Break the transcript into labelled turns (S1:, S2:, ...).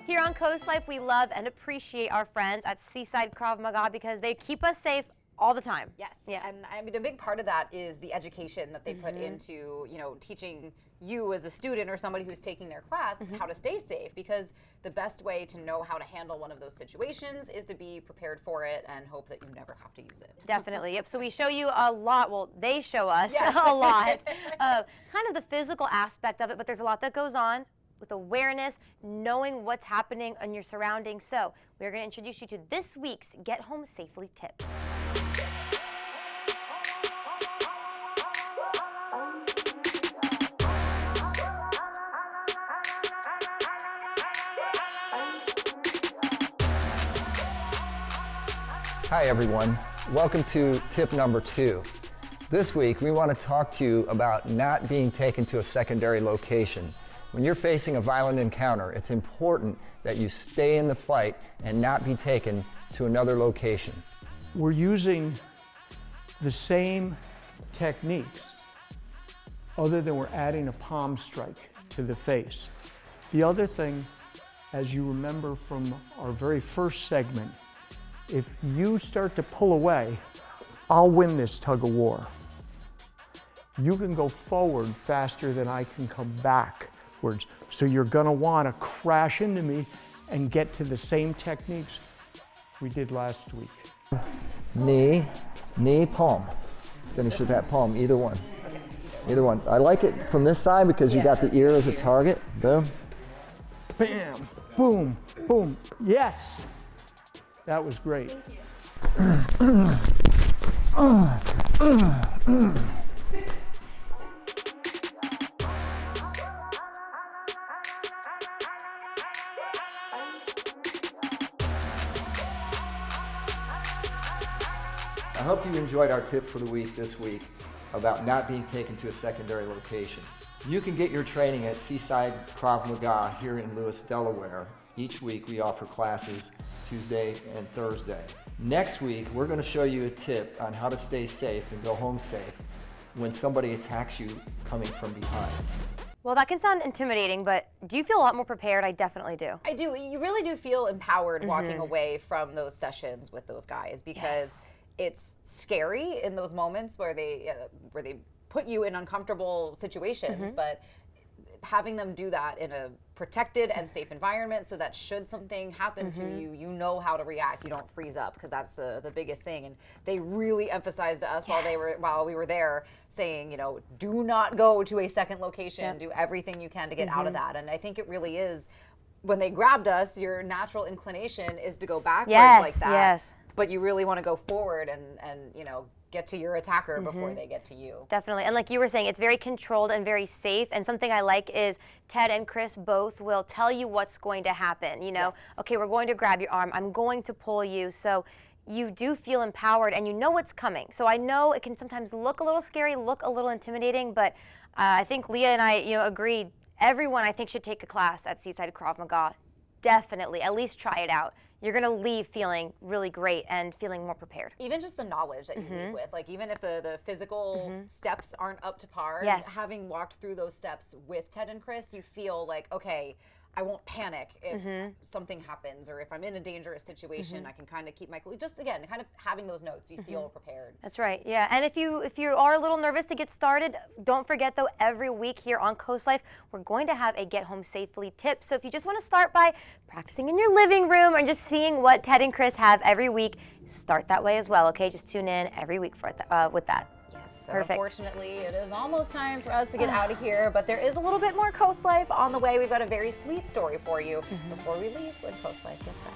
S1: Here on Coast Life, we love and appreciate our friends at Seaside Krav Maga because they keep us safe all the time.
S2: Yes,
S1: yeah.
S2: And I mean, a big part of that is the education that they put into, teaching you as a student or somebody who's taking their class how to stay safe, because the best way to know how to handle one of those situations is to be prepared for it and hope that you never have to use it.
S1: Definitely, yep. So we show you a lot, well, they show us
S2: Yes.
S1: a lot of kind of the physical aspect of it, but there's a lot that goes on with awareness, knowing what's happening in your surroundings. So we're going to introduce you to this week's Get Home Safely tip.
S3: Hi everyone, welcome to tip number 2. This week we want to talk to you about not being taken to a secondary location. When you're facing a violent encounter, it's important that you stay in the fight and not be taken to another location.
S4: We're using the same techniques, other than we're adding a palm strike to the face. The other thing, as you remember from our very first segment, if you start to pull away, I'll win this tug of war. You can go forward faster than I can come backwards. So you're gonna wanna crash into me and get to the same techniques we did last week.
S3: Knee, palm. Finish with that palm, either one. Either one. I like it from this side because you got the ear as a target. Boom.
S4: Bam, boom, boom, yes. That was great.
S3: I hope you enjoyed our tip for the week this week about not being taken to a secondary location. You can get your training at Seaside Krav Maga here in Lewes, Delaware. Each week we offer classes Tuesday and Thursday. Next week we're going to show you a tip on how to stay safe and go home safe when somebody attacks you coming from behind.
S1: Well, that can sound intimidating, but do you feel a lot more prepared? I definitely do.
S2: I do. You really do feel empowered walking away from those sessions with those guys, because it's scary in those moments where they put you in uncomfortable situations, but having them do that in a protected and safe environment, so that should something happen to you, you know how to react. You don't freeze up, because that's the biggest thing. And they really emphasized to us while we were there, saying, do not go to a second location. Do everything you can to get out of that. And I think it really is, when they grabbed us, your natural inclination is to go backwards like that. But you really want to go forward and get to your attacker before they get to you.
S1: Definitely. And like you were saying, it's very controlled and very safe. And something I like is Ted and Chris both will tell you what's going to happen. Okay, we're going to grab your arm. I'm going to pull you. So you do feel empowered and you know what's coming. So I know it can sometimes look a little scary, look a little intimidating, but I think Leah and I, agreed. Everyone, I think, should take a class at Seaside Krav Maga. Definitely. At least try it out. You're going to leave feeling really great and feeling more prepared.
S2: Even just the knowledge that you leave with, like even if the physical steps aren't up to par, having walked through those steps with Ted and Chris, you feel like, okay, I won't panic if something happens, or if I'm in a dangerous situation, I can kind of keep my cool. Just again, kind of having those notes, you feel prepared.
S1: That's right. Yeah. And if you are a little nervous to get started, don't forget though, every week here on Coast Life, we're going to have a Get Home Safely tip. So if you just want to start by practicing in your living room or just seeing what Ted and Chris have every week, start that way as well. Okay, just tune in every week for with that.
S2: So unfortunately, it is almost time for us to get out of here, but there is a little bit more Coast Life on the way. We've got a very sweet story for you before we leave when Coast Life gets back.